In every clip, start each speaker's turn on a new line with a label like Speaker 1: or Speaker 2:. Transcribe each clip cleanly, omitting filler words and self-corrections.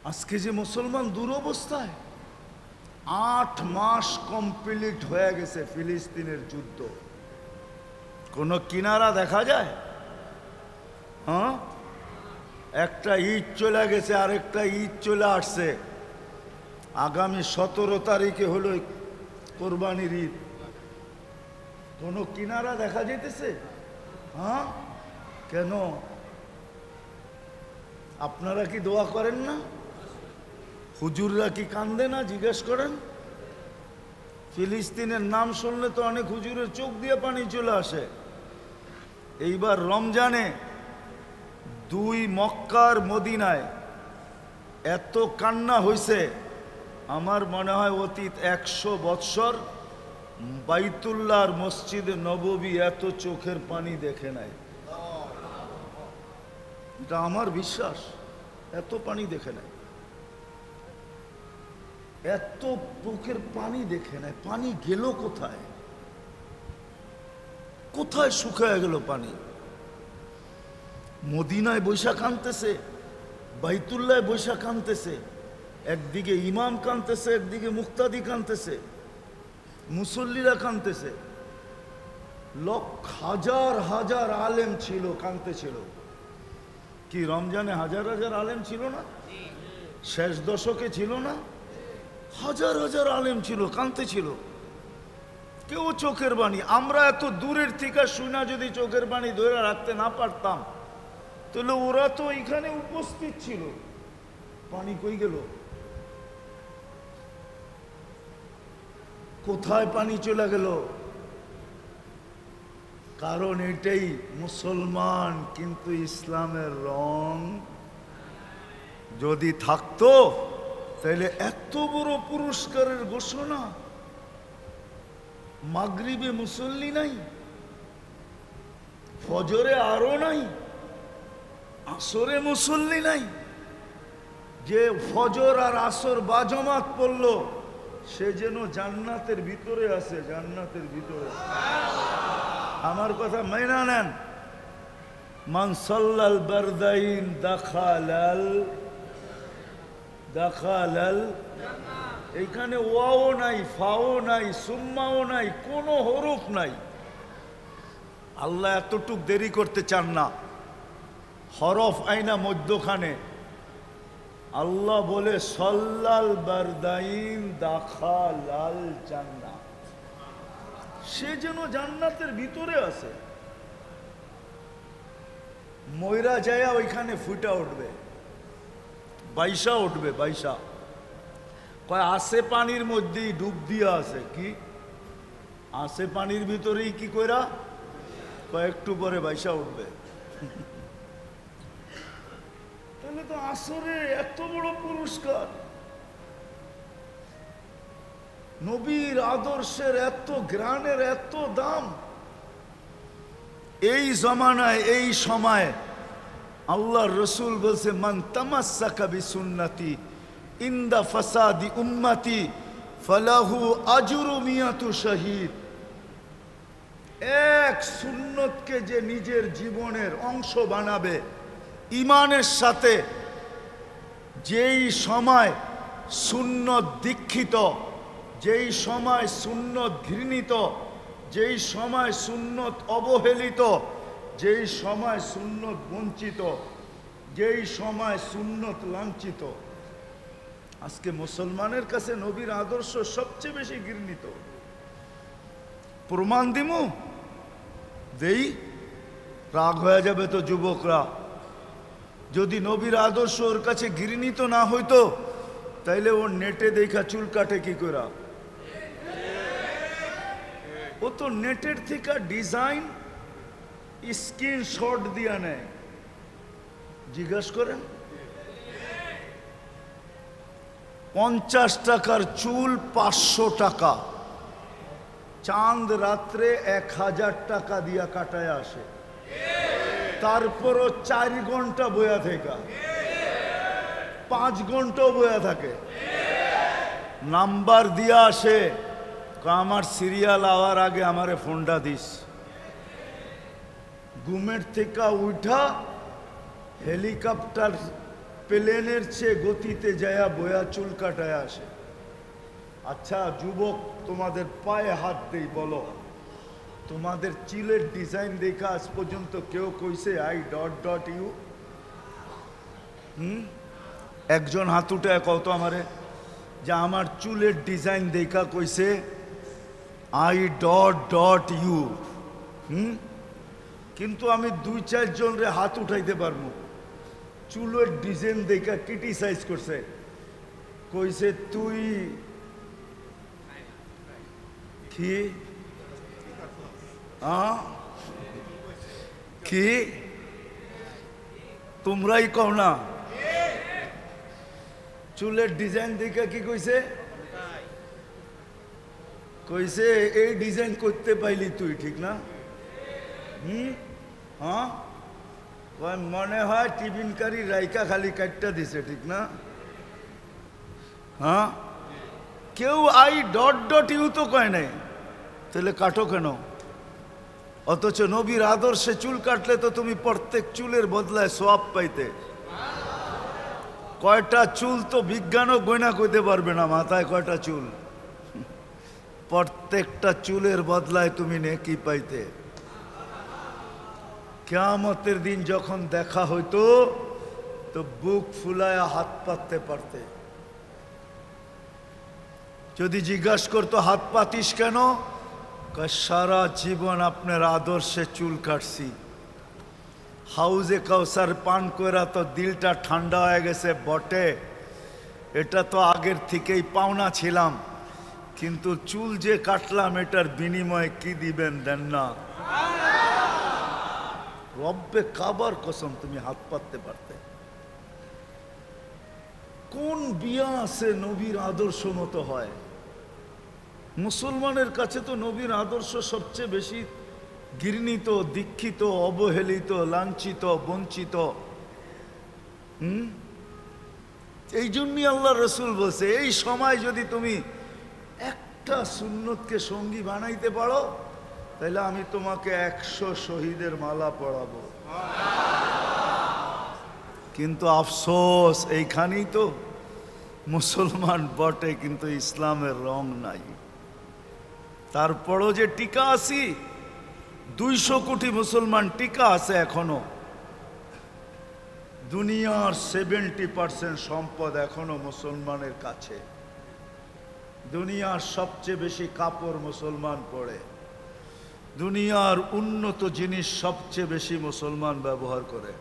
Speaker 1: আজকে যে মুসলমান দুরবস্থায়, 8 মাস কমপ্লিট হয়ে গেছে ফিলিস্তিনের যুদ্ধ, কোনো কিনারা দেখা যায়? হ্যাঁ, একটা ঈদ চলে গেছে, আরেকটা ঈদ চলে আসছে। আগামী 17 তারিখে হলো কোরবানির ঈদ। কোনো কিনারা দেখা যেতেছে? হ্যাঁ, কেন? আপনারা কি দোয়া করেন না? হুজুররা কি কান্দে না? জিজ্ঞেস করেন। ফিলিস্তিনের নাম শুনলে তো অনেক হুজুরের চোখ দিয়ে পানি চলে আসে। এইবার রমজানে 2 মক্কার মদিনায় এত কান্না হয়েছে, আমার মনে হয় অতীত 100 বৎসর বাইতুল্লাহর মসজিদে নববী এত চোখের পানি দেখে নাই। এটা আমার বিশ্বাস, এত পানি দেখে নাই, এত চোখের পানি দেখে নাই। পানি গেল কোথায়? কোথায় শুকায় গেল পানি? মদিনায় বৈশাখ আনতেছে, বাইতুল্লায় বৈশাখ আনতেছে, একদিকে ইমাম কানতেছে, একদিকে মুক্তাদি কানতেছে, মুসল্লিরা কানতেছে, হাজার হাজার আলেম ছিল, কানতেছিল। কি রমজানে হাজার হাজার আলেম ছিল না? শেষ দশকে ছিল না? হাজার হাজার আলেম ছিল, কানতেছিল। কেউ চোখের বাণী, আমরা এত দূরের থেকে শুনা যদি চোখের বাণী ধরে রাখতে না পারতাম, তাহলে ওরা তো এখানে উপস্থিত ছিল। পানি কই গেল? কোথায় পানি চলে গেল? কারণ এটাই মুসলমান, কিন্তু ইসলামের রং যদি থাকতো তাহলে এত বড় পুরস্কারের ঘোষণা। মাগরিবে মুসল্লি নাই, ফজরে আরো নাই, আসরে মুসল্লি নাই। যে ফজর আর আসর বাজমাত পড়লো সে যেন জান্নাতের ভিতরে আছে, জান্নাতের ভিতরে। আমার কথা মাইনা নেন। মান সাল্লাল বারদাইন দাখালাল। এইখানে ওয়াও নাই, ফাও নাই, সুম্মাও নাই, কোনো হরফ নাই। আল্লাহ এতটুক দেরি করতে চান না। হরফ আইনা মধ্যখানে আল্লাহ বলে সাল্লাল বারদাইন দাখালাল জান্নাত। সে যেন জান্নাতের ভিতরে আছে। ময়রা যায় ওইখানে ফুটা উঠবে, বাইশা উঠবে, বাইশা কয় আসে পানির মধ্যেই ডুব দিয়া আছে। কি আসে পানির ভিতরেই কি কইরা? কয়েকটু পরে বাইশা উঠবে। তাহলে তো আসরে এত বড় পুরস্কার, নবীর আদর্শের এত গ্রানের এত দাম। এই জমানায় এই সময় আল্লাহর রসুল বলছে, মান তামাসসাকা বিসুন্নতি ইনদা ফাসাদি উম্মতি ফালাহু আজরু মিয়াতু শহীদ। এক সুন্নতকে যে নিজের জীবনের অংশ বানাবে ইমানের সাথে, যেই সময় সুন্নত দীক্ষিত, যেই সময় সুন্নত ঘৃণিত, যেই সময় সুন্নত অবহেলিত, যেই সময় সুন্নত বঞ্চিত, যেই সময় সুন্নত লাঞ্ছিত। আজকে মুসলমানের কাছে নবীর আদর্শ সবচেয়ে বেশি ঘৃণিত। প্রমাণ দিমু? দেই? রাগ হয়ে যাবে তো যুবকরা। যদি নবীর আদর্শ ওর কাছে ঘৃণিত না হইতো তাইলে ওর নেটে দেখা চুল কাটে কি করে? ও তো নেটের থেকে ডিজাইন স্ক্রিনশট দিয়া নেয়। জিজ্ঞাসা করেন। 50 টাকার চুল 500 টাকা, চাঁদ রাত্রে 1000 টাকা দিয়া কাটায় আসে, তারপরও 4 ঘন্টা বয়া থেকে, 5 ঘন্টাও বয়া থাকে, নাম্বার দিয়া আসে, আমার সিরিয়াল আওয়ার আগে আমারে ফোনটা দিস। ঘুমের থেকে উঠা হেলিকপ্টার প্লেনের চেয়ে গতিতে যায়া বয়া চুল কাটায় আসে। আচ্ছা যুবক, তোমাদের পায়ে হাত দেই, বলো তোমাদের চুলের ডিজাইন দেখা আজ পর্যন্ত কেউ কইছে আই ডট ডট ইউ? একজন হাত উঠায় কত আমারে যে আমার চুলের ডিজাইন দেখা কইছে আই ডট ডট ইউ? কিন্তু আমি 2-4 জনরে হাত উঠাইতে পারবো, চুলের ডিজাইন দেখা ক্রিটিসাইজ করছে, কইছে তুই কি কি তোমরাই কও না? চুলের ডিজাইন দেখা কি কইছে? কইছে এই ডিজাইন করতে পাইলি তুই, ঠিক না? হ্যাঁ, মনে হয় টিফিন কারি রাইকা খালি কাটটা দিছে, ঠিক না? হ্যাঁ, কেউ আই ডট ডট ইউ তো কয় নাই, তাহলে কাটো কেন? অথচ নবীর আদর্শে চুল কাটলে তো তুমি প্রত্যেক চুলের বদলায় সোয়াব পাইতে। কয়টা চুল তো বিজ্ঞানও গয়না কইতে পারবে না, মাথায় কয়টা চুল, প্রত্যেকটা চুলের বদলায় তুমি নেকি পাইতে। কিয়ামতের দিন যখন দেখা হইতো তো বুক ফুলায়া হাত পাততে পারতে। যদি জিজ্ঞাসা করতো হাত পাতিস কেন, সারা জীবন আপনার আদর্শে চুল কাটছি, হাউজে কাউসার পান কইরা তো দিলটা ঠান্ডা হয়ে গেছে বটে, এটা তো আগের থেকেই পাওনা ছিলাম, কিন্তু চুল যে কাটলাম এটার বিনিময়ে কি দিবেন দেন না? রব্বে কাবার কসম তুমি হাত পাততে পারতে। কোন বিয়া আছে নবীর আদর্শ মতো হয়? মুসলমানের কাছে তো নবীর আদর্শ সবচেয়ে বেশি ঘৃণিত, দীক্ষিত, অবহেলিত, লাঞ্ছিত, বঞ্চিত। এই জন্যই আল্লাহ রসুল বলছে এই সময় যদি তুমি একটা সুন্নতকে সঙ্গী বানাইতে পারো তাহলে আমি তোমাকে 100 শহীদের মালা পড়াবো। কিন্তু আফসোস এইখানেই তো মুসলমান বটে কিন্তু ইসলামের রং নাই। তারপরও যে টিকা আছি, 200 কোটি মুসলমান টিকা আছে এখনো। দুনিয়ার 70% সম্পদ এখনো মুসলমানের কাছে। দুনিয়ার সবচেয়ে বেশি কাপড় মুসলমান পরে, দুনিয়ার উন্নত জিনিস সবচেয়ে বেশি মুসলমান ব্যবহার করে।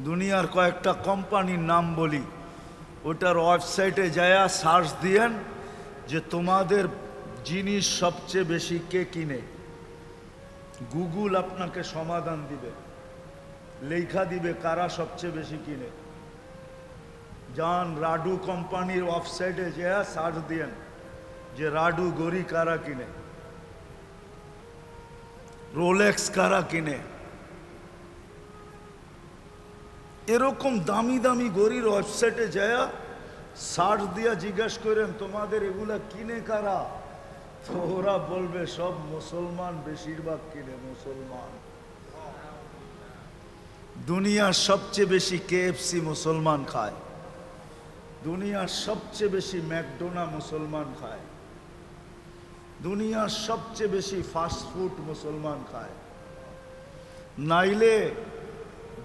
Speaker 1: দুনিয়ার কয়েকটা কোম্পানির নাম বলি, ওটার ওয়েবসাইটে যায়া সার্চ দিয়েন যে তোমাদের জিনিস সবচেয়ে বেশি কে কিনে, গুগল আপনাকে সমাধান দিবে, লেখা দিবে কারা সবচেয়ে বেশি কিনে। যান রাডু কোম্পানির ওয়েবসাইটে যায়া সার্চ দিয়েন যে রাডু গড়ি কারা কিনে, রোলেক্স কারা কিনে। এরকম দামি দামি গড়ির ওয়েবসাইটে যায়া সার্চ দিয়া জিজ্ঞাসা করেন তোমাদের এগুলা কিনে কারা, তো ওরা বলবে সব মুসলমান, বেশিরভাগ কিনে মুসলমান। দুনিয়ার সবচেয়ে বেশি কেএফসি মুসলমান খায়, দুনিয়ার সবচেয়ে বেশি ম্যাকডোনা মুসলমান খায়, দুনিয়ার সবচেয়ে বেশি ফাস্ট ফুড মুসলমান খায়। নাইলে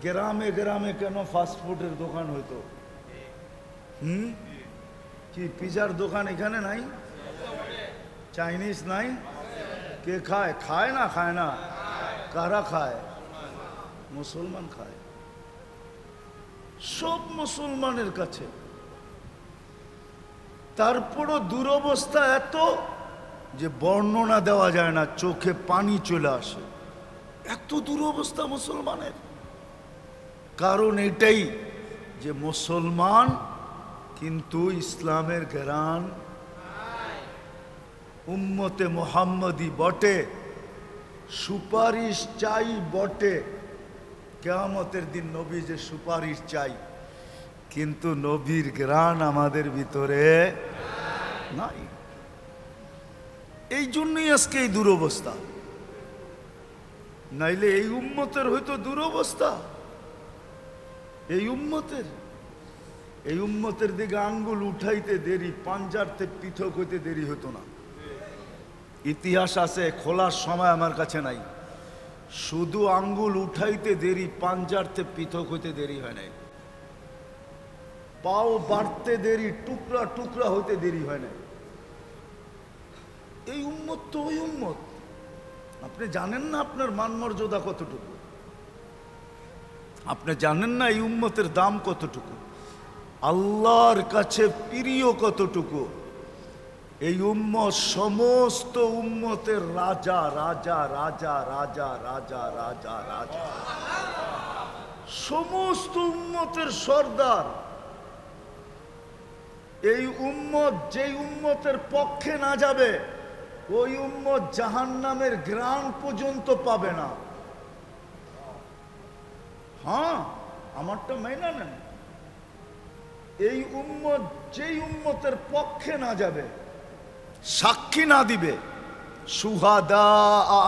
Speaker 1: গ্রামে গ্রামে কেন ফাস্ট ফুডের দোকান হইতো? কি পিজার দোকান এখানে নাই? চাইনিজ নাই? কে খায়? খায় না? খায় না? কারা খায়? মুসলমান খায়, সব মুসলমানের কাছে। তারপরও দুরবস্থা এত যে বর্ণনা দেওয়া যায় না, চোখে পানি চলে আসে, এত দুরবস্থা মুসলমানের। কারণ এটাই যে মুসলমান কিন্তু ইসলামের ঘেরান, উম্মতে মুহাম্মদি বটে, সুপারিশ চাই বটে। কিয়ামতের দিন নবী যে সুপারিশ চাই, কিন্তু নবীর ঘ্রাণ আমাদের ভিতরে নাই। এই জন্যই আজকে এই দুরবস্থা, নাইলে এই উম্মতের হয়তো দুরবস্থা। এই উম্মতের দিকে আঙ্গুল উঠাইতে দেরি, পাঞ্জারতে পৃথক হইতে দেরি হতো না। ইতিহাস আছে, খোলার সময় আমার কাছে নাই। শুধু আঙ্গুল উঠাইতে দেরি, পাঞ্জারতে পৃথক হইতে দেরি হয় নাই। পাও বাড়তে দেরি, টুকরা টুকরা হইতে দেরি হয় নাই। এই উম্মত তো ওই উম্মত। আপনি জানেন না আপনার মান মর্যাদা কতটুকু? আপনি জানেন না এই উম্মতের দাম কতটুকু, আল্লাহর কাছে প্রিয় কতটুকু? এই উম্মত সমস্ত উম্মতের রাজা রাজা রাজা রাজা রাজা রাজা রাজা, সমস্ত উম্মতের সর্দার। এই উম্মত যেই উম্মতের পক্ষে না যাবে, ওই উম্মত জাহান্নামের ঘ্রাণ পর্যন্ত পাবে না। হ্যাঁ, আমারটা মেনে নেন। এই উম্মত যেই উম্মতের পক্ষে না যাবে, সাক্ষী না দিবে, শুহাদা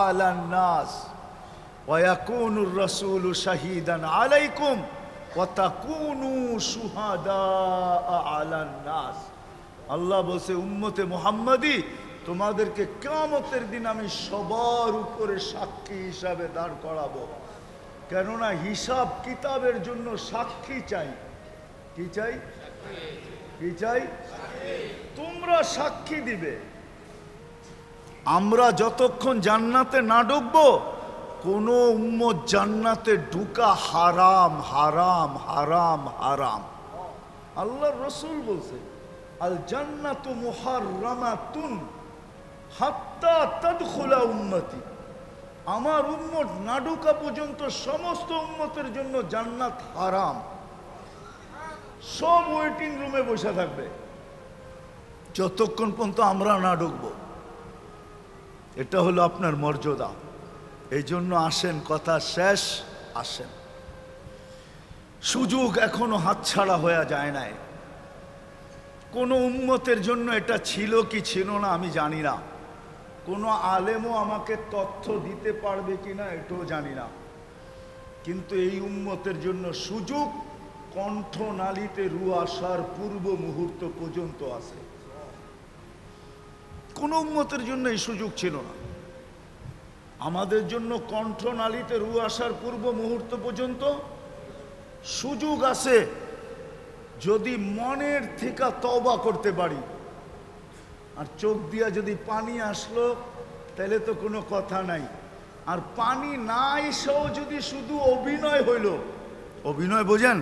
Speaker 1: আলান নাস ওয়া ইয়াকুনুর রাসূলু শাহীদান আলাইকুম ওয়া তাকুনু শুহাদা আলান নাস। আল্লাহ বলছে, উম্মতে মুহাম্মাদি, তোমাদেরকে কিয়ামতের দিন আমি সবার উপরে সাক্ষী হিসাবে দাঁড় করাবো। কেননা হিসাব কিতাবের জন্য সাক্ষী চাই। কি চাই? কি চাই? তোমরা সাক্ষী দিবে। আমরা যতক্ষণ জান্নাতে না ঢুকবো, কোন উম্মত জান্নাতে ঢুকা হারাম হারাম হারাম হারাম। আল্লাহর রাসূল বলছে, আল জান্নাতু মুহাররামাতুন হাত্তা তাদখুলা উম্মতি। আমার উম্মত না ঢুকা পর্যন্ত সমস্ত উম্মতের জন্য জান্নাত হারাম। সব ওয়েটিং রুমে বসে থাকবে যতক্ষণ পর্যন্ত আমরা না ঢুকবো। এটা হলো আপনার মর্যাদা। এই জন্য আসেন, কথা শেষ, আসেন। সুযোগ এখনো হাতছাড়া হয়ে যায় নাই। কোন উম্মতের জন্য এটা ছিল কি ছিল না আমি জানি না। কোনো আলেমও আমাকে তথ্য দিতে পারবে কিনা এটাও জানি না। কিন্তু এই উম্মতের জন্য সুযোগ কণ্ঠনালীতে রু আসার পূর্ব মুহূর্ত পর্যন্ত আছে। কোন উম্মতের জন্য এই সুযোগ ছিল না। আমাদের জন্য কণ্ঠনালীতে রু আসার পূর্ব মুহূর্ত পর্যন্ত সুযোগ আছে, যদি মনের থেকে তওবা করতে পারি। আর চোখ দিয়া যদি পানি আসলো তাহলে তো কোনো কথা নাই। আর পানি না এসেও যদি শুধু অভিনয় হইল, অভিনয় বোঝেন?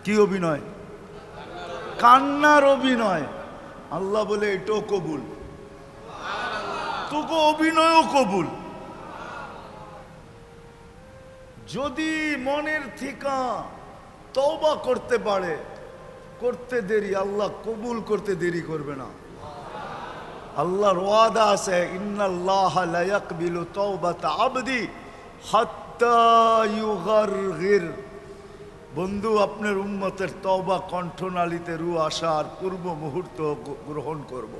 Speaker 1: কি অভিনয়? কান্নার অভিনয়। আল্লাহ বলে এটাও কবুল, তোকে অভিনয়ও কবুল। যদি মনের থেকে তওবা করতে পারে, করতে দেরি, আল্লাহ কবুল করতে দেরি করবে না। আল্লাহর ওয়াদা আছে, ইন্নাল্লাহা লা ইয়াকবিলু তাওবাতা আবদি হাত্তা ইউগারগির। বন্ধু, আপনার উম্মতের তওবা কণ্ঠনালীতে রু আসার পূর্ব মুহূর্ত গ্রহণ করব।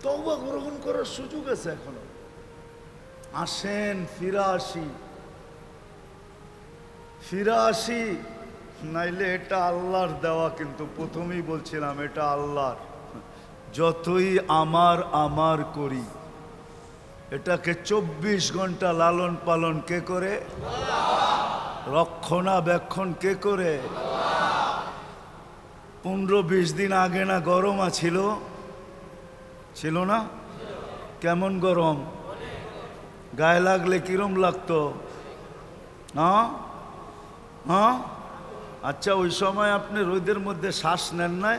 Speaker 1: তওবা গ্রহণ করার সুযোগ আছে এখনো। আসেন, ফিরে আসি, ফিরে আসি। নাইলে এটা আল্লাহর দেওয়া, কিন্তু প্রথমেই বলছিলাম এটা আল্লাহর। যতই আমার আমার করি, এটাকে 24 ঘন্টা লালন পালন কে করে? রক্ষণাবেক্ষণ কে করে? 15-20 দিন আগে না গরম ছিল? ছিল না? কেমন গরম? গায়ে লাগলে কিরম লাগতো? হ্যাঁ হ্যাঁ। আচ্ছা, ওই সময় আপনি রোদের মধ্যে শ্বাস নেন নাই?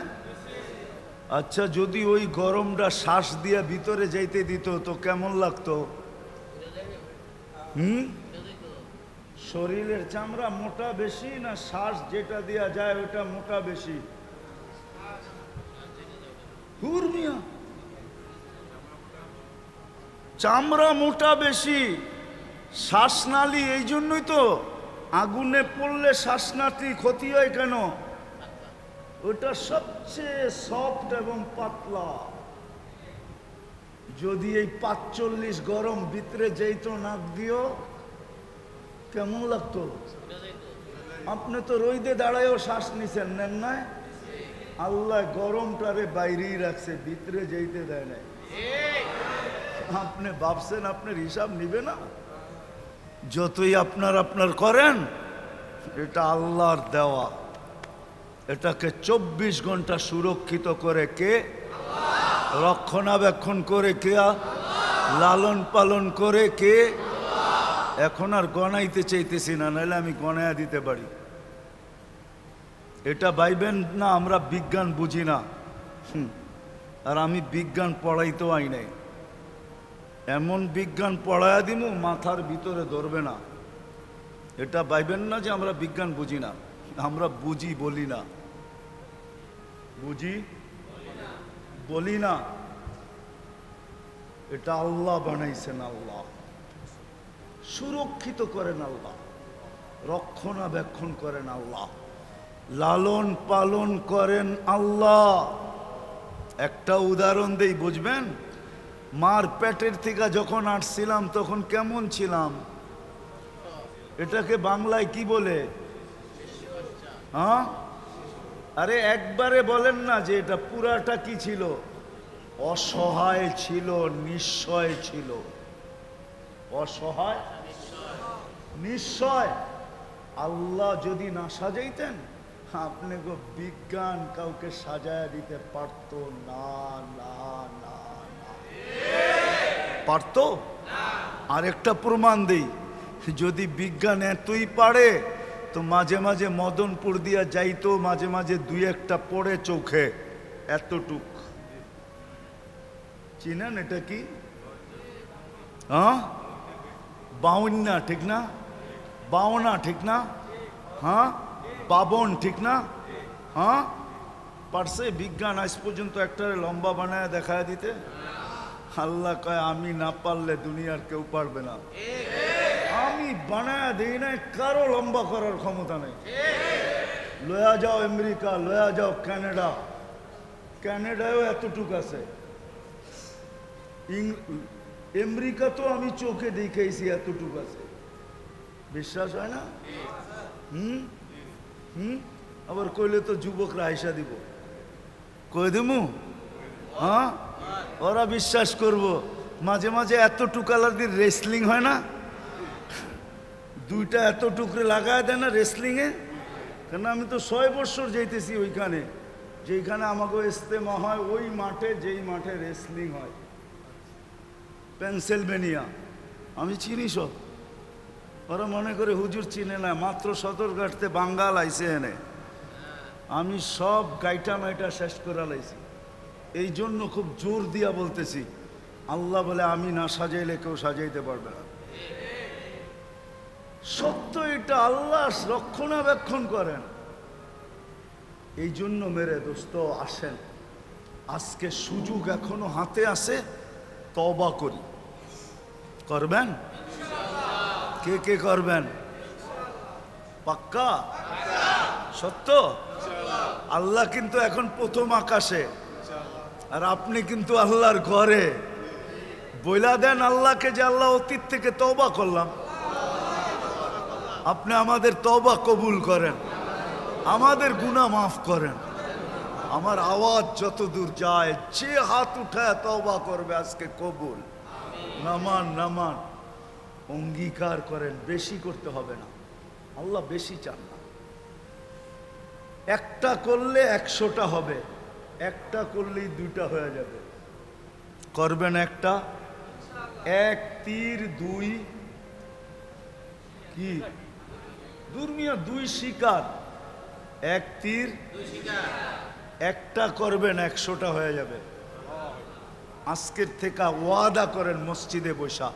Speaker 1: আচ্ছা, যদি ওই গরমটা শ্বাস দিয়ে ভিতরে যাইতে দিত তো কেমন লাগতো? শরীরের চামড়া মোটা বেশি না শ্বাস যেটা দেয়া যায় ওটা মোটা বেশি? হুরমিয়া, চামড়া মোটা বেশি, শ্বাসনালী। এই জন্যই তো আগুনে পড়লে শ্বাসনালী ক্ষতি হয় কেন? ওটা সবচেয়ে সফট এবং পাতলা। যদি এই 45 গরম ভিতরে যেত নাক দিও, কেমন লাগতো? আপনি তো রইদে দাঁড়ায়ও শ্বাস নিছেন, নেন না? আল্লাহ গরমটারে বাইরেই রাখছে, ভিতরে যেতে দেয় না। আপনি ভাবছেন আপনার হিসাব নিবে না? যতই আপনার আপনার করেন, এটা আল্লাহর দেওয়া। এটাকে 24 ঘন্টা সুরক্ষিত করে কে? রক্ষণাবেক্ষণ করে কে? লালন পালন করে কে? এখন আর গণাইতে চাইতেছি না, নাহলে আমি গণায়া দিতে পারি। এটা ভাইবেন না আমরা বিজ্ঞান বুঝি না। আর আমি বিজ্ঞান পড়াইতেও আই নাই। এমন বিজ্ঞান পড়ায়া দিমু মাথার ভিতরে ধরবে না। এটা ভাইবেন না যে আমরা বিজ্ঞান বুঝি না। আমরা বুঝি বলি না, বুঝি বলি না। এটা আল্লাহ বানাইছেন, আল্লাহ সুরক্ষিত করেন, আল্লাহ রক্ষণাবেক্ষণ করেন, আল্লাহ লালন পালন করেন আল্লাহ। একটা উদাহরণ দেই, বুঝবেন। মার পেটের থেকে যখন আসছিলাম তখন কেমন ছিলাম? এটাকে বাংলায় কি বলে? হ্যাঁ, আরে একবারে বলেন না যে এটা পুরাটা কি ছিল? অসহায় ছিল, নিঃস্বয় ছিল। অসহায় নিঃস্বয়। আল্লাহ যদি না সাজাইতেন, আপনি গো বিজ্ঞান কাউকে সাজায় দিতে পারতো না, না না না, পারতো? আরেকটা প্রমাণ দেই, যদি বিজ্ঞান এতই পারে তো মাঝে মাঝে মদনপুর দিয়া যাইতো, মাঝে মাঝে দুই একটা পড়ে চোখে এতটুক। চিনেন এটা কি? হ্যাঁ, বাউন্না ঠিক না? বাউনা ঠিক না? হ্যাঁ, বাবন ঠিক না? হ্যাঁ, পারছে বিজ্ঞান আজ পর্যন্ত একটা লম্বা বানায় দেখায় দিতে? আল্লাহ কয় আমি না পারলে দুনিয়ার কেউ পারবে না। আমি বানায় দিই নাই, কারো লম্বা করার ক্ষমতা নেই। লয়া যাও আমেরিকা, লয়া যাও কানাডা, কানাডায়ও এতটুক আছে। আমেরিকা তো আমি চোখে দেখেছি এতটুক আছে। বিশ্বাস হয় না? আবার কইলে তো যুবকরা আইসা দিব, কই দিমু? হ্যাঁ, ওরা বিশ্বাস করব। মাঝে মাঝে এতটুক আলাদির রেসলিং হয় না, দুইটা এত টুকরে লাগায় দেয় না রেসলিং এ। কেন আমি তো 6 বছর যাইতেছি ওইখানে, যেইখানে আমাকে ইস্তেমা হয়, ওই মাঠে, যেই মাঠে রেসলিং হয়, পেনসিলভেনিয়া। আমি চিনি সব। ওরা মনে করে হুজুর চিনে না, মাত্র সদরঘাটতে বাঙ্গাল আইসে এনে। আমি সব গাইটা মাইটা শেষ করে লাইছি। এই জন্য খুব জোর দিয়া বলতেছি, আল্লাহ বলে আমি না সাজাইলে কেউ সাজাইতে পারবে না। সত্য এটা, আল্লাহ রক্ষণাবেক্ষণ করেন। এই জন্য মেরে দোস্ত আসেন, আজকে সুযোগ এখনো হাতে আছে, তওবা করি। করবেন? কে কে করবেন? পাক্কা? সত্য? আল্লাহ কিন্তু এখন প্রথম আকাশে, আর আপনি কিন্তু আল্লাহর ঘরে। বইলা দেন আল্লাহকে যে আল্লাহ অতীত থেকে তওবা করলাম, আপনি আমাদের তওবা কবুল করেন, আমাদের গুনাহ মাফ করেন। আমার আওয়াজ যত দূর যায়, যে হাত উঠায় তওবা করবে আজকে কবুল। নামান নামান, অঙ্গীকার করেন, বেশি করতে হবে না। আল্লাহ বেশি চান না। একটা করলে 100টা হবে, একটা করলেই 2টা হয়ে যাবে। করবেন একটা? এক তীর দুই কি? দুর্মিয়া 2 শিকার। এক তীর একটা করবেন, 100টা হয়ে যাবে। আজকের থেকে ওয়াদা করেন মসজিদে বসা,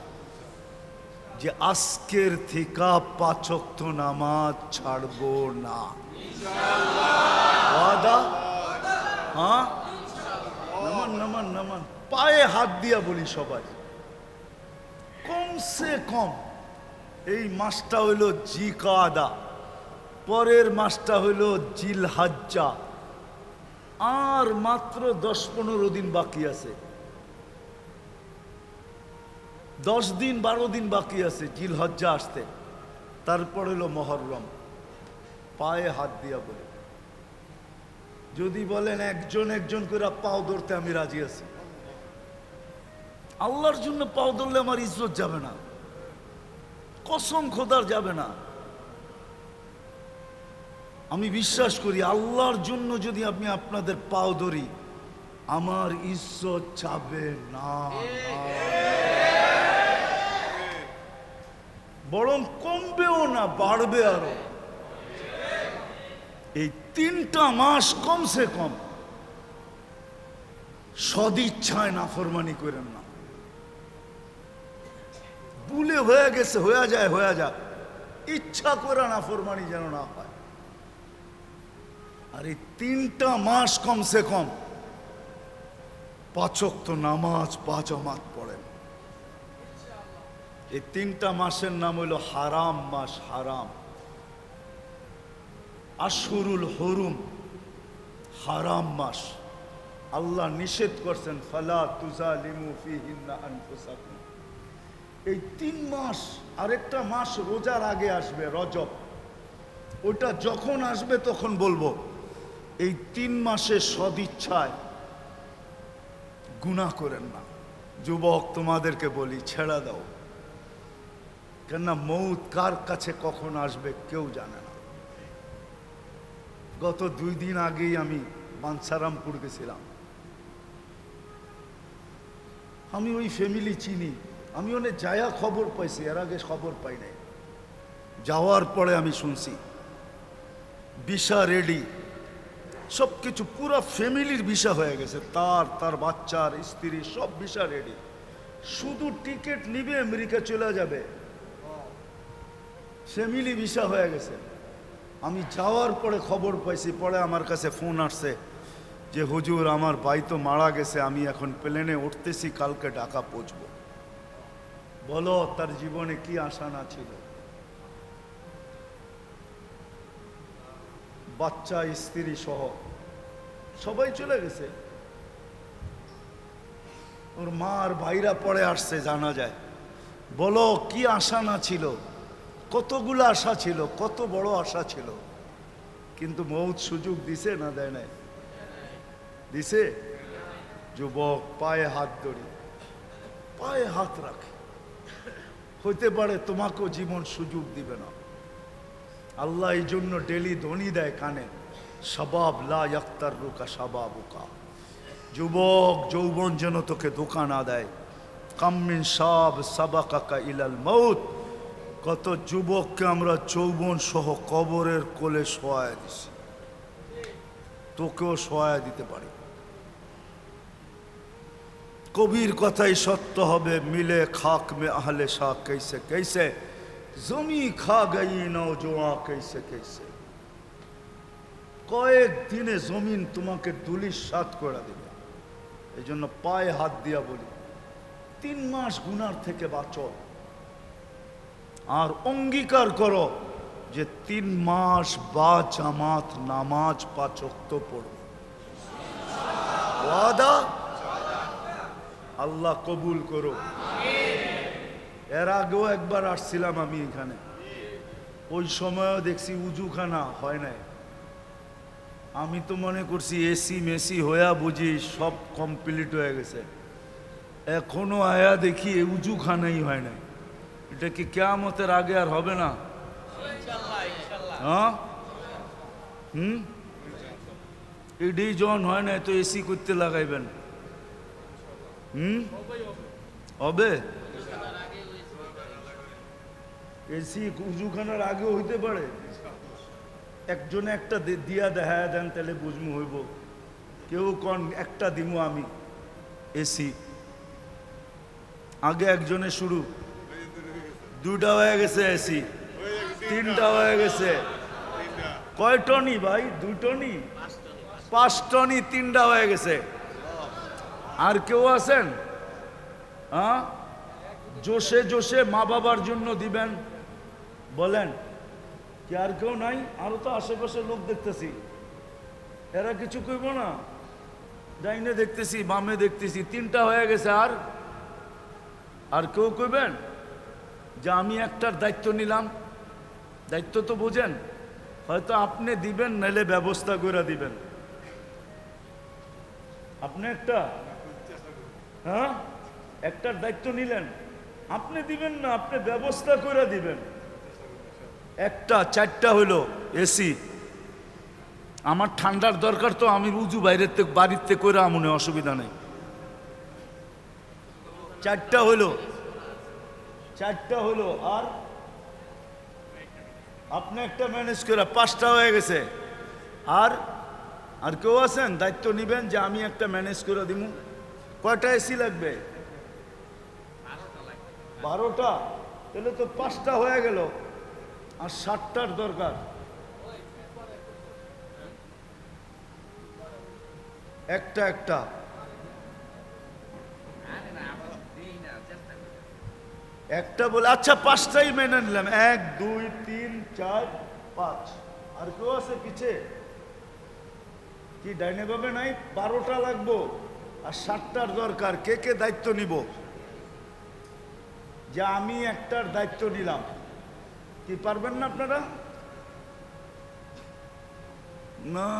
Speaker 1: যে আজকের থেকে 5 ওয়াক্ত নামাজ ছাড়বো না। ওয়াদা? হ্যাঁ, নামান নামান নামান, পায়ে হাত দিয়া বলি সবাই, কমসে কম এই মাসটা হইল জিকাদা, পরের মাসটা হইল জিলহজ্জা, আর মাত্র 10-15 দিন বাকি আছে। 10 দিন 12 দিন বাকি আছে জিলহজ্জা আসতে, তারপর হইল মহররম। পায়ে হাত দিয়া বলি, যদি বলেন একজন একজন করে পাও ধরতে আমি রাজি আছি। আল্লাহর জন্য পাও ধরলে আমার ইজ্জত যাবে না, কসম খোদার যাবে না। আমি বিশ্বাস করি আল্লাহর জন্য যদি আমি আপনাদের পাও ধরি, আমার ইজ্জত যাবে না, বরং কমবেও না, বাড়বে আরো। এই 3টা মাস কমসে কম সদিচ্ছায় নাফরমানি করেন না। ভুলে হয়ে গেছে, হয়ে যায়, ইচ্ছা করে নাফরমানি যেন না হয়। আর এই 3টা মাস কমসে কম 5 ওয়াক্ত নামাজ 5 জামাত পড়েন। এই 3টা মাসের নাম হইল হারাম মাস। হারাম, আশহুরুল হুরুম, হারাম মাস। আল্লাহ নিষেধ করছেন, ফালা তুজালিমু ফিহিন্না আনফুসাকুম। এই 3 মাস, আরেকটা মাস রোজার আগে আসবে, রজব। ওটা যখন আসবে তখন বলবো। এই 3 মাসে সদিচ্ছায় গুনাহ করেন না। যুবক, তোমাদেরকে বলি, ছেড়ে দাও। কেননা মৌত কার কাছে কখন আসবে কেউ জানে না। গত 2 দিন আগেই আমি বাঞ্ছারামপুর গেছিলাম। আমি ওই ফ্যামিলি চিনি, আমি অনেক যায়া খবর পাইছি, এর আগে খবর পাই নাই। যাওয়ার পরে আমি শুনছি ভিসা রেডি, সব কিছু, পুরো ফ্যামিলির ভিসা হয়ে গেছে, তার বাচ্চার স্ত্রী সব ভিসা রেডি, শুধু টিকিট নিবে, আমেরিকা চলে যাবে, ফ্যামিলি ভিসা হয়ে গেছে। আমি যাওয়ার পরে খবর পাইছি, পরে আমার কাছে ফোন আসছে যে হুজুর আমার ভাই তো মারা গেছে, আমি এখন প্লেনে উঠতেছি, কালকে ঢাকা পৌঁছবো। বলো তার জীবনে কি আশা না ছিল। বাচ্চা স্ত্রী সহ সবাই চলে গেছে। ওর মা আর ভাইরা পরে আসছে, জানা যায়। বলো কি আশা না ছিল, কতগুলো আশা ছিল, কত বড় আশা ছিল। কিন্তু মৌত সুযোগ দিছে না দেয় নাই? দিছে। যুবক, পায়ে হাত ধরি, পায়ে হাত রাখে, হইতে পারে তোমাকেও জীবন সুযোগ দিবে না। আল্লাহ এই জন্য ডেলি ধ্বনি দেয় কানে, শাবাব লা ইয়াক্তাররুকা শাবাবুকা। যুবক, যৌবন যেন তোকে ধোঁকা না দেয়। কাম মিন শাব সাবাকাকা ইলাল মউত। কত যুবককে আমরা যৌবন সহ কবরের কোলে শোয়ায় দিছি, তোকেও শোয়ায় দিতে পারি। কবির কথাই সত্য হবে, মিলে খাক মে আহলে শাহ कैसे कैसे, জমি খা গই নওজোয়া कैसे कैसे। কয়েক দিনে জমিন তোমাকে ধুলির সাৎ করে দেবে। এই জন্য পায়ে হাত দিয়া বলি, 3 মাস গুনার থেকে বাঁচো, আর অঙ্গীকার করো যে 3 মাস বা জামাত নামাজ 5 ওয়াক্ত পড়বে। ওয়াদা? আল্লাহ কবুল করো। এর আগেও একবার আসছিলাম আমি এখানে, ওই সময়ও দেখছি উজুখানা হয় নাই। আমি তো মনে করছি এসি মেসি হইয়া বুঝি সব কমপ্লিট হয়ে গেছে, এখনো আয়া দেখি উজুখানাই হয় নাই। এটা কি কিয়ামতের আগে আর হবে না? হ্যাঁ, এডি জন হয় নাই তো এসি করতে লাগাইবেন। হবে এসি উজুখানার আগে হইতে পারে। একজনে একটা দিয়া দেখায় দেন, তাহলে বুঝমু হইব। কেউ কন একটা দিমু আমি এসি, আগে একজনে শুরু, 2টা হয়ে গেছে এসি, 3টা হয়ে গেছে। কয় টনি ভাই? 2 টনি, 5 টনি, 3টা হয়ে গেছে। আর কেউ আছেন? হ্যাঁ, জোশে জোশে মা বাবার জন্য দিবেন, বলেন। কি আর কেউ নাই? আরো তো আশেপাশে লোক দেখতেছি, এরা কিছু কইব না? ডাইনে দেখতেছি, বামে দেখতেছি, 3টা হয়ে গেছে। আর কেউ কইবেন যে আমি একটার দায়িত্ব নিলাম? দায়িত্ব তো বোঝেন, হয়তো আপনি দিবেন, নাইলে ব্যবস্থা করে দিবেন। আপনি একটা একটার দায়িত্ব নিলেন, আপনি দিবেন না, আপনি ব্যবস্থা করে দিবেন। একটা 4টা হইলো এসি। আমার ঠান্ডার দরকার, তো আমি উজু বাড়িতে করে আমনে, অসুবিধা নেই। 4টা হইলো, 4টা হইলো। আর আপনি একটা ম্যানেজ করে 5টা হয়ে গেছে। আর আর কেউ আছেন দায়িত্ব নিবেন যে আমি একটা ম্যানেজ করে দিব? কয়টা এসি লাগবে? 12টা। তাহলে তো 5টা হয়ে গেল, আর 7টার দরকার। একটা একটা একটা বলে আচ্ছা 5টাই মেনে নিলাম। 1 2 3 4 5। আর কেউ আছে পিছে? কি ডাইনে ভাবে নাই? 12টা লাগবো আর 7টার দরকার। কে কে দায়িত্ব নিব? যে আমি একটার দায়িত্ব নিলাম। কি পারবেন না আপনারা? না,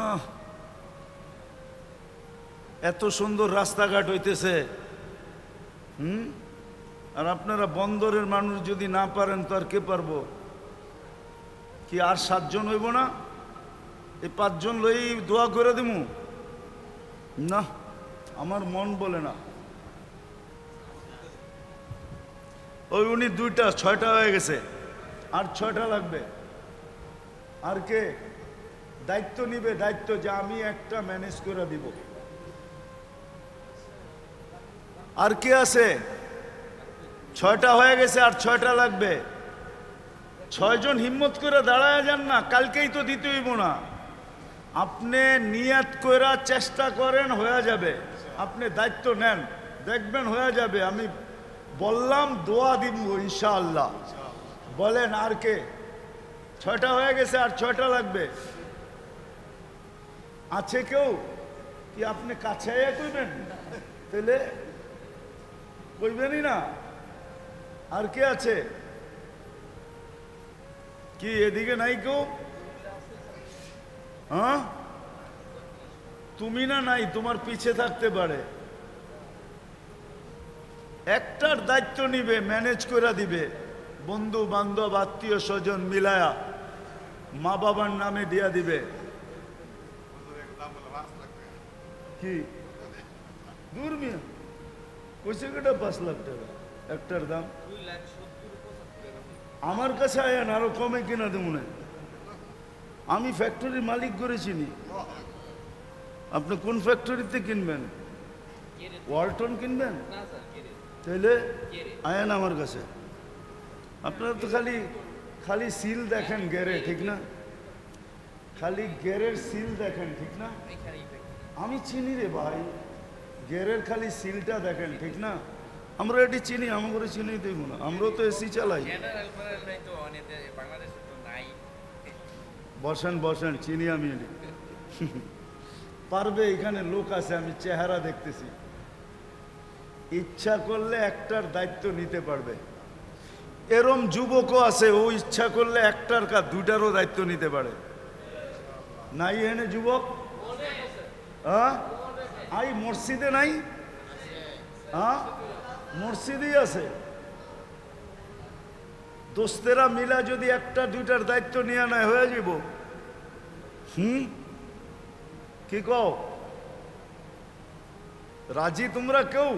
Speaker 1: এত সুন্দর রাস্তাঘাট হইতেছে, আর আপনারা বন্দরের মানুষ যদি না পারেন তো আর কে পারবো? কি আর 7 জন হইব না? এই 5 জন লই দোয়া করে দিমু? না, আমার মন বলে না। ওই উনি 2টা, 6টা হয়ে গেছে, আর 6টা লাগবে। আর কে দায়িত্ব নিবে? দায়িত্ব যে আমি একটা ম্যানেজ করে দিব। আর কে আছে? 6টা হয়ে গেছে, আর 6টা লাগবে। 6 জন হিম্মত করে দাঁড়ায় যান না, কালকেই তো দিতে হইব না। আপনি নিয়ত কইরা চেষ্টা করেন, হয়ে যাবে। আপনি দায়িত্ব নেন, দেখবেন হয়ে যাবে। আমি বললাম দোয়া দিব ইনশাআল্লাহ। বলেন আর কে? 6টা হয়ে গেছে, আর 6টা লাগবে। আছে কেউ? কি আপনি কাছে কইবেন? তাহলে কইবেনই না। আর কে আছে? কি এদিকে নাই কেউ? হ্যাঁ, তুমি না নাই, তোমার পিছে থাকতে পারে। একটার দায়িত্ব নিবে, ম্যানেজ করে দিবে। বন্ধু বান্ধব আত্মীয় স্বজন মিলায়া মা বাবার নামে দিয়া দিবে। কি দূর মিয়া কইছে কেটা 5 লাখ টাকা একটার দাম? আমার কাছে আয়েন, আরো কমে কিনা দেবো না। আমি ফ্যাক্টরির মালিক করেছি নি। আপনি কোন ফ্যাক্টরিতে কিনবেন? ওয়ালটন কিনবেন? তাইলে আয়েন আমার কাছে। আপনারা তো খালি খালি সিল দেখেন গেরে, ঠিক না? খালি গেরের সিল দেখেন, ঠিক না? আমি চিনি রে ভাই, গেরের খালি সিলটা দেখেন, ঠিক না? আমরা এটি চিনি, আমাকে চিনি দেব না। আমরাও তো এসি চালাই। বসেন বসেন, চিনি আমি এটি। পারবে, এখানে লোক আছে, আমি চেহারা দেখতেছি। ইচ্ছা করলে একটার দায়িত্ব নিতে পারবে। এরম যুবকও আছে, ও ইচ্ছা করলে একটার 2টারও দায়িত্ব নিতে পারে। নাই এনে যুবক? আই মসজিদে নাই? মসজিদেই আছে। দোস্তেরা মিলা যদি 1টা 2টার দায়িত্ব নিয়ে নেয়, হয়ে যাব। কি কও? রাজি তোমরা কেউ?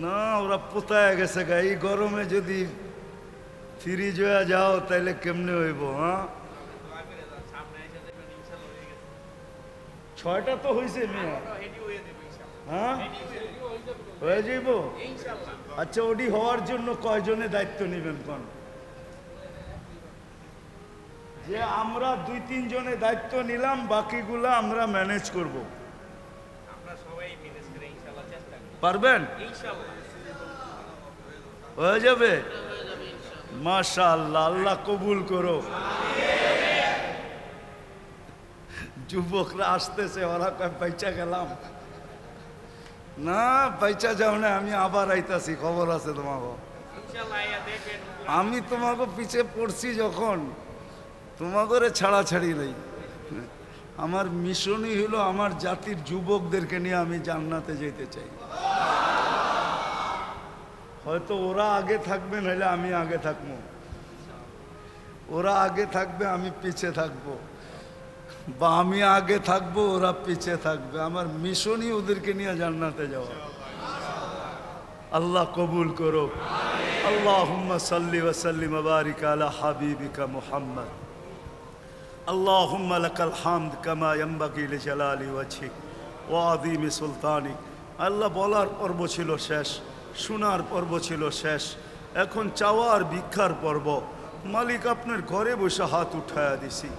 Speaker 1: না, ওরা পোতায় গেছে গা। এই গরমে যদি ফ্রিজ হয়ে যাও তাইলে কেমনে হইব? 6টা তো হয়েছে মিয়া। হয়ে যাইব। আচ্ছা, ওডি হওয়ার জন্য কয়জনে দায়িত্ব নিবেন কোন? যে আমরা 2-3 জনে দায়িত্ব নিলাম, বাকিগুলা আমরা ম্যানেজ করব। পারবেন? হয়ে যাবে। মাশাআল্লাহ, আল্লাহ কবুল করো। যুবকরা আসতেছে, ওরা কয় পয়সা গেলাম না। পয়সা যাও না, আমি আবার আইতাছি, খবর আছে তোমাকে। আমি তোমাকে পিছে পড়ছি যখন, তোমাগরে ছাড়াছাড়ি নেই। আমার মিশনই হলো আমার জাতির যুবকদেরকে নিয়ে আমি জান্নাতে যেতে চাই। হয়তো ওরা আগে থাকবে, নাহলে আমি আগে থাকবো। ওরা আগে থাকবে, আমি পিছে থাকবো, বা আমি আগে থাকবো, ওরা পিছে থাকবে। আমার মিশনই ওদেরকে নিয়ে জান্নাতে যাওয়া। আল্লাহ কবুল করো। আল্লাহুম্মা সাল্লি ওয়া সাল্লিম ওয়া বারিক আলা হাবিবিকা মুহাম্মদ। আল্লাহুম্মা লাকাল হামদ কামা ইয়ানবাগি লিজালালি ওয়াজহিক ওয়া আযীমি সুলতানিক। আল্লাহ বলার পর্ব ছিল শেষ, শোনার পর্ব ছিল শেষ, এখন চাওয়ার ভিক্ষার পর্ব। মালিক, আপনার ঘরে বসে হাত উঠায়া দিছি।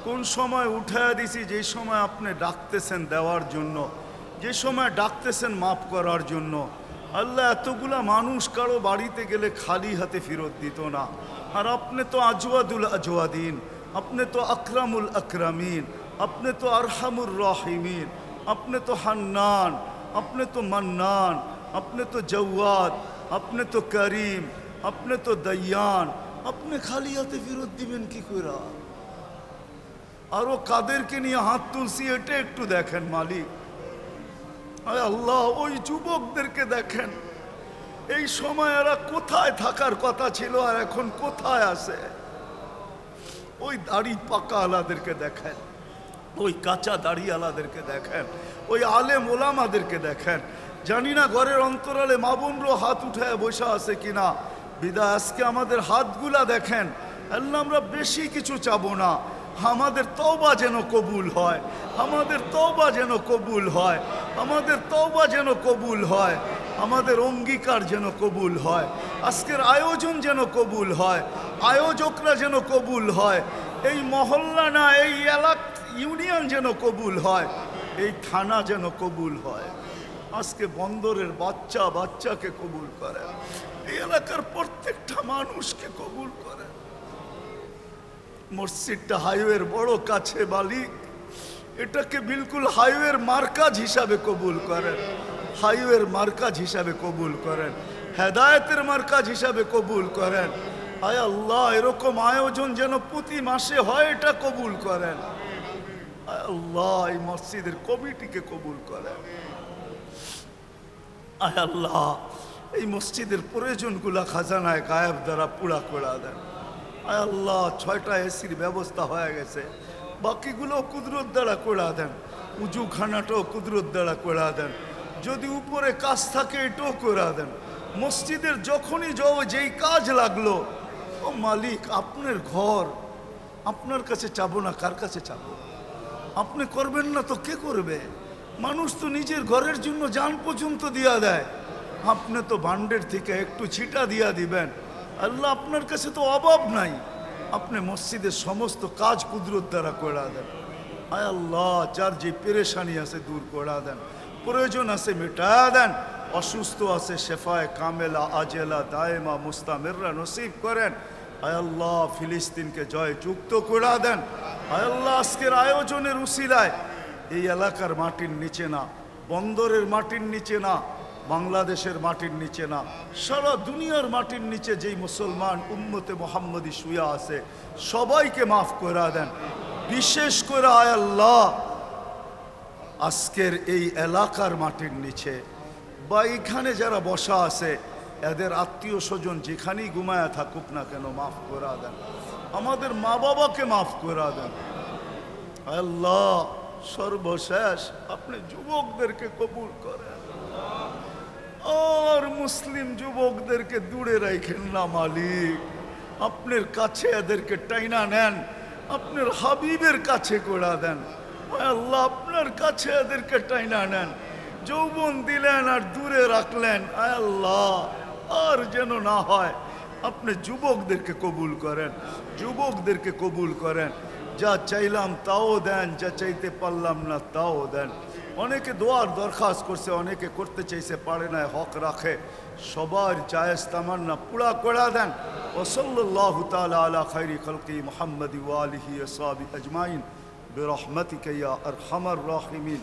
Speaker 1: কোন সময় উঠায়া দিছি? যে সময় আপনি ডাকতেছেন দেওয়ার জন্য, যে সময় ডাকতেছেন মাফ করার জন্য। আল্লাহ, এতগুলা মানুষ কারো বাড়িতে গেলে খালি হাতে ফেরত দিত না। আর আপনি তো আজওয়াদুল আজওয়াদিন, আপনি তো আকরামুল আকরামিন, আপনি তো আরহামুর রাহিমিন, আপনি তো হান্নান, আপনি তো মান্নান, আপনি তো জওয়াদ, আপনি তো করিম, আপনি তো দয়ান। আপনি খালি হাতে ফেরত দিবেন কি করে? আরো কাদেরকে নিয়ে হাত তুলছি এটা একটু দেখেন মালিক। আয় আল্লাহ, ওই যুবকদেরকে দেখেন, এই সময় এরা কোথায় থাকার কথা ছিল আর এখন কোথায় আছে? ওই দাড়ি পাকা আলাদেরকে দেখেন, ওই কাঁচা দাড়ি আলাদেরকে দেখেন, ওই আলেম ওলামাদেরকে দেখেন। জানি না ঘরের অন্তরালে মা বোনরও হাত উঠায় বসে আছে কিনা। বিদায় আজকে আমাদের হাতগুলা দেখেন। আল্লাহ, আমরা বেশি কিছু চাবো না, আমাদের তওবা যেন কবুল হয়, আমাদের তওবা যেন কবুল হয়, আমাদের তওবা যেন কবুল হয়, আমাদের অঙ্গীকার যেন কবুল হয়, আজকের আয়োজন যেন কবুল হয়, আয়োজকরা যেন কবুল হয়, এই মহল্লা না এই এলাকা ইউনিয়ন যেন কবুল হয়, এই থানা যেন কবুল হয়। আজকে বন্দরের বাচ্চা বাচ্চাকে কবুল করে, এই এলাকার প্রত্যেকটা মানুষকে কবুল করে। মসজিদটা হাইওয়ের বড় কাছে মালিক, এটাকে বিলকুল হাইওয়ের মার্কাজ হিসাবে কবুল করেন, হাইওয়ের মার্কাজ হিসাবে কবুল করেন, হেদায়েতের মার্কাজ হিসাবে কবুল করেন। আয় আল্লাহ, এরকম আয়োজন যেন প্রতি মাসে হয়, এটা কবুল করেন। আয় আল্লাহ, এই মসজিদের কমিটিকে কবুল করেন। আয় আল্লাহ, এই মসজিদের প্রয়োজনগুলা খাজানায় গায়েব দ্বারা পুরা করে দেন। আয় আল্লাহ, 6টা এসির ব্যবস্থা হয়ে গেছে, বাকিগুলো কুদরত দ্বারা করে দেন। উজুখানাটাও কুদরত দ্বারা করে দেন। যদি উপরে কাজ থাকে এটাও করে দেন। মসজিদের যখনই যেই কাজ লাগলো, ও মালিক, আপনার ঘর, আপনার কাছে চাবো না, কার কাছে চাবো? আপনি করবেন না তো কে করবে? মানুষ তো নিজের ঘরের জন্য জান পর্যন্ত দিয়া দেয়, আপনি তো ভান্ডের থেকে একটু ছিটা দিয়া দিবেন। আল্লাহ, আপনার কাছে তো অভাব নাই, আপনি মসজিদের সমস্ত কাজ কুদরত দ্বারা করে দেন। আয় আল্লাহ, যার যে পেরেশানি আছে দূর করে দেন, প্রয়োজন আছে মেটা দেন, অসুস্থ আছে শেফায়ে কামেলা আজেলা দায়েমা মুস্তামিররা নসিব করেন। আয় আল্লাহ, ফিলিস্তিনকে জয় যুক্ত করে দেন। আয় আল্লাহ, আজকের আয়োজনের উসিলায় এই এলাকার মাটির নিচে না, বন্দরের মাটির নিচে না, বাংলাদেশের মাটির নিচে না, সারা দুনিয়ার মাটির নিচে যেই মুসলমান উম্মতে মুহাম্মদী শুয়া আছে সবাইকে মাফ করে দেন। বিশেষ করে আয় আল্লাহ, আজকের এই এলাকার মাটির নিচে বা এখানে যারা বসা আছে, এদের আত্মীয় স্বজন যেখানেই ঘুমায়া থাকুক না কেন, মাফ করে দেন। আমাদের মা বাবাকে মাফ করে দেন। আল্লাহ, সর্বশেষ আপনি যুবকদেরকে কবুল করেন, আর মুসলিম যুবকদেরকে দূরে রাখেন না মালিক। আপনার কাছে এদেরকে টাইনা নেন, আপনার হাবিবের কাছে করে দেন। আল্লাহ, আপনার কাছে এদেরকে টাইনা নেন। যৌবন দিলেন আর দূরে রাখলেন, আয় আল্লাহ, আর যেন না হয়। আপনি যুবকদেরকে কবুল করেন, যুবকদেরকে কবুল করেন। যা চাইলাম তাও দেন, যা চাইতে পারলাম না তাও দেন। অনেকে দোয়ার দরখাস্ত করছে, অনেকে করতে চাইছে পারে না, হক রাখে। সবার জায়েজ তামান্না পুরা করে দেন। ওয়া সাল্লাল্লাহু তাআলা আলা খায়রি খালকি মুহাম্মাদি ওয়া আলিহি ওয়া সাহবিহি আজমাইন বিরহমাতিকা ইয়া আরহামার রাহিমিন।